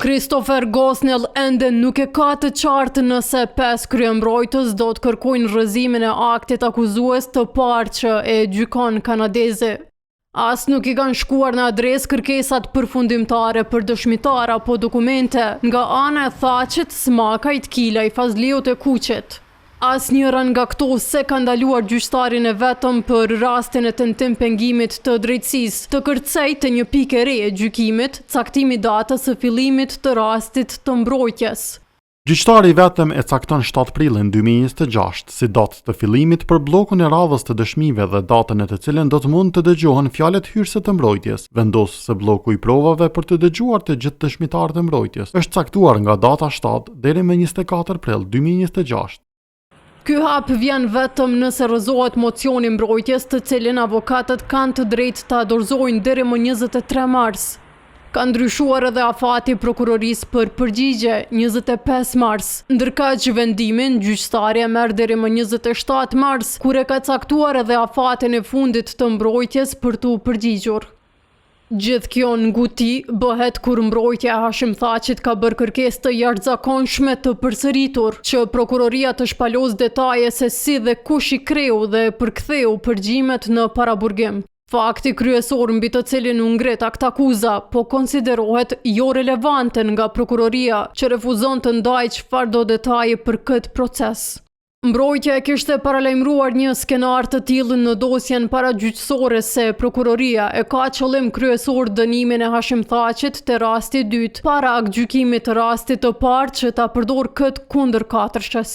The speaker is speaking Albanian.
Christopher Gosnell ende nuk e ka të qartë nëse 5 kryembrojtës do të kërkojnë rrëzimin e aktit akuzues të parë që e gjykon kanadeze. As nuk i kanë shkuar në adresë kërkesat përfundimtare për dëshmitar apo dokumente nga ana e Thaqit, Smakajt, Kilaj, Fazliut e Kuqit. Asnjëra nga këto se ka ndaluar gjyqtarin e vetëm për rastin e tentim pengimit të drejtësisë të kërcej të një pikë re e gjykimit, caktimi datës së fillimit të rastit të mbrojtjes. Gjyqtari vetëm e cakton 7 prillin 2026 si datë të fillimit për bllokun e radhës të dëshmive dhe datën e të cilën do të mund të dëgjohen fjalët hyrëse të mbrojtjes. Vendos se bloku i provave për të dëgjuar të gjithë dëshmitarët e mbrojtjes është caktuar nga data 7 deri më 24 prill 2026. Ky hap vjen vetëm nëse rrëzohet mocioni mbrojtjes, të cilin avokatët kanë të drejtë ta dorëzojnë deri më 23 mars. Ka ndryshuar edhe afati prokurorisë për përgjigje 25 mars, ndërkaq vendimin gjyqtari e merr deri më 27 mars, kur e ka caktuar edhe afatin e fundit të mbrojtjes për t'u përgjigjur. Gjithë kjo nguti bëhet kur mbrojtja e Hashim Thaqit ka bërë kërkesë të jashtëzakonshme të përsëritur që prokuroria të shpalos detaje se si dhe kush i kreu dhe përktheu përgjimet në paraburgim. Fakti kryesor mbi të cilin u ngret akt akuza po konsiderohet jo relevante nga prokuroria që refuzon të ndajë çfarëdo detaje për këtë proces. Mbrojtja e kishte paralajmëruar një skenar të tillë në dosjen paragjyqësore se prokuroria e ka qëllim kryesor dënimin e Hashim Thaqit te rasti i dytë para gjykimit të rastit të parë që ta përdor këtë kundër katërshës.